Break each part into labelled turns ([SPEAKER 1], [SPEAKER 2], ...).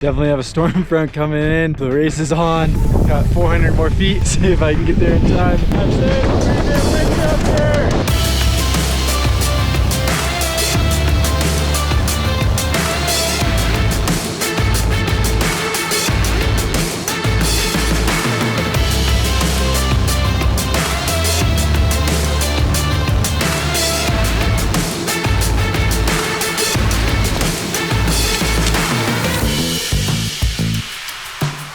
[SPEAKER 1] Definitely have a storm front coming in. The race is on. Got 400 more feet. See if I can get there in time. That's it. Pretty damn windy up there.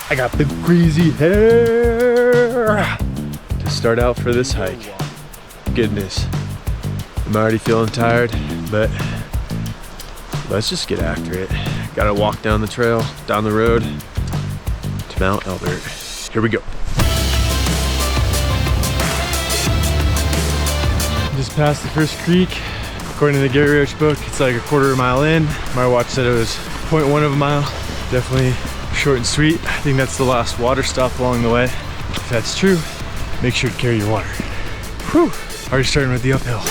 [SPEAKER 1] I got the crazy hair to start out for this hike. Goodness, I'm already feeling tired, but let's just get after it. Gotta walk down the trail, down the road to Mount Elbert. Here we go. Just passed the first creek. According to the Gary Roach book, it's like a quarter of a mile in. My watch said it was 0.1 of a mile. Definitely short and sweet. I think that's the last water stop along the way. If that's true, make sure to carry your water. Whew, already starting with the uphill.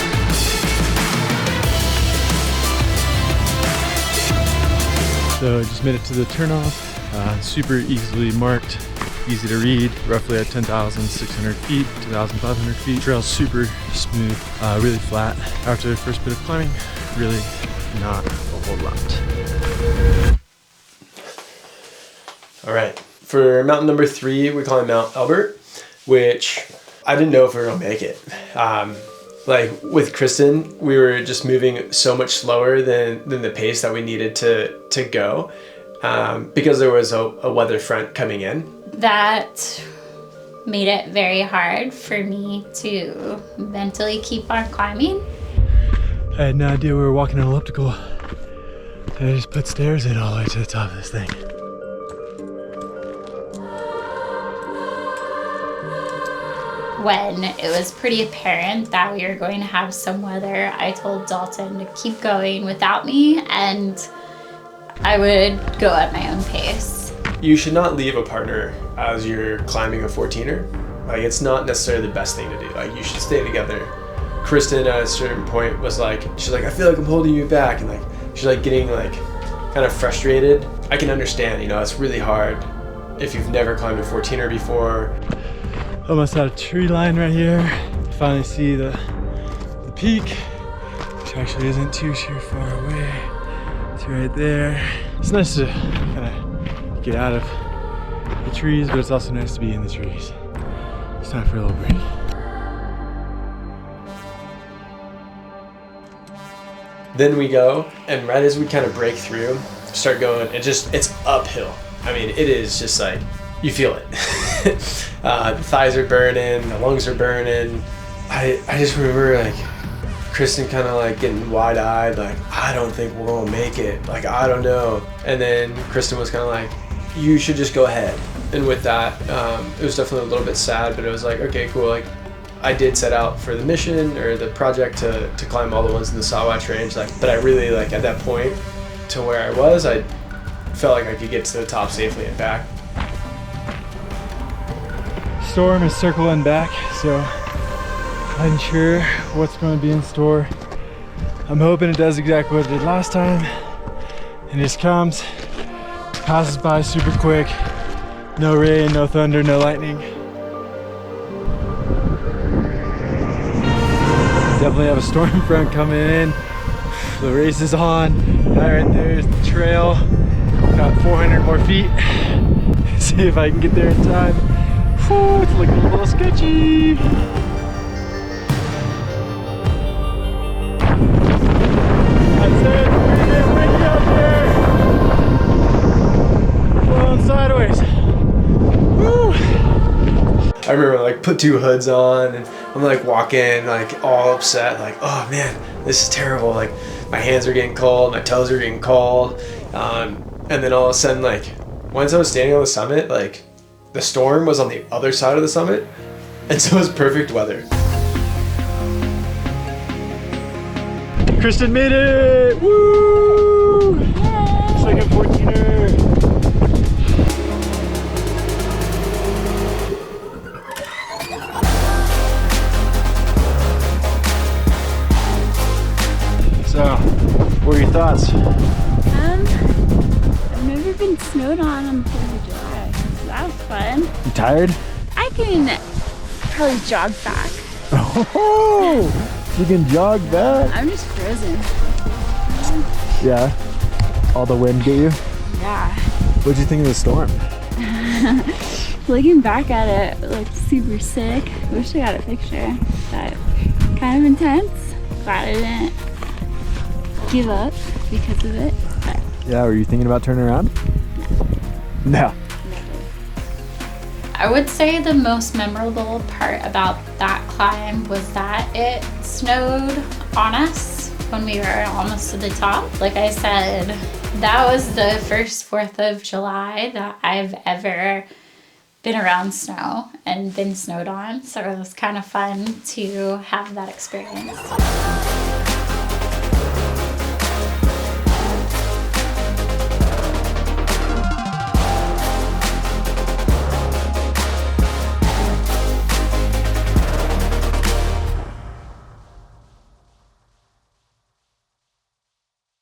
[SPEAKER 1] So just made it to the turnoff. Super easily marked, easy to read. Roughly at 10,600 feet, 2,500 feet. Trail's super smooth, really flat. After the first bit of climbing, really not a whole lot. All right, for mountain number 3, we call it Mount Elbert, which I didn't know if we were gonna make it. Like with Kristen, we were just moving so much slower than the pace that we needed to go because there was a weather front coming in.
[SPEAKER 2] That made it very hard for me to mentally keep on climbing.
[SPEAKER 1] I had no idea we were walking an elliptical. I just put stairs in all the way to the top of this thing.
[SPEAKER 2] When it was pretty apparent that we were going to have some weather, I told Dalton to keep going without me and I would go at my own pace.
[SPEAKER 3] You should not leave a partner as you're climbing a 14er. Like, it's not necessarily the best thing to do. Like, you should stay together. Kristen at a certain point was like, she's like, I feel like I'm holding you back. And like, she's like getting like kind of frustrated. I can understand, you know, it's really hard if you've never climbed a 14er before.
[SPEAKER 1] Almost at a tree line right here. Finally see the peak, which actually isn't too far away. It's right there. It's nice to kind of get out of the trees, but it's also nice to be in the trees. It's time for a little break.
[SPEAKER 3] Then we go, and right as we kind of break through, start going, it's uphill. I mean, it is just like, you feel it. The thighs are burning, the lungs are burning. I just remember like Kristen kind of like getting wide-eyed, like, I don't think we're gonna make it. Like, I don't know. And then Kristen was kind of like, you should just go ahead. And with that, it was definitely a little bit sad, but it was like, okay, cool. Like, I did set out for the mission or the project to climb all the ones in the Sawatch range. Like, but I really, like, at that point to where I was, I felt like I could get to the top safely and back.
[SPEAKER 1] Storm is circling back, so I'm unsure what's going to be in store. I'm hoping it does exactly what it did last time and just comes, passes by super quick. No rain, no thunder, no lightning. Definitely have a storm front coming in. The race is on. That right there is the trail. Got 400 more feet. See if I can get there in time. Whew, it's looking a little sketchy. That's it. Pretty damn windy out there. Blowing sideways. Woo. I remember like put 2 hoods on and I'm like walking like all upset, like, oh man, this is terrible. Like my hands are getting cold, my toes are getting cold. And then all of a sudden, like once I was standing on the summit, like the storm was on the other side of the summit. And so it was perfect weather. Kristen made it! Woo! It's like a 14er. So, what are your thoughts?
[SPEAKER 4] I've never been snowed snowed on the 4th of July. So that was fun.
[SPEAKER 5] You tired?
[SPEAKER 4] I can probably jog back.
[SPEAKER 5] Oh, you can jog back.
[SPEAKER 4] I'm just frozen.
[SPEAKER 5] Yeah. All the wind get you?
[SPEAKER 4] Yeah.
[SPEAKER 5] What'd you think of the storm?
[SPEAKER 4] Looking back at it, it looked super sick. Wish I got a picture, but kind of intense. Glad I didn't give up because of it. But
[SPEAKER 5] Yeah, were you thinking about turning around? No.
[SPEAKER 2] I would say the most memorable part about that climb was that it snowed on us when we were almost to the top. Like I said, that was the first 4th of July that I've ever been around snow and been snowed on. So it was kind of fun to have that experience.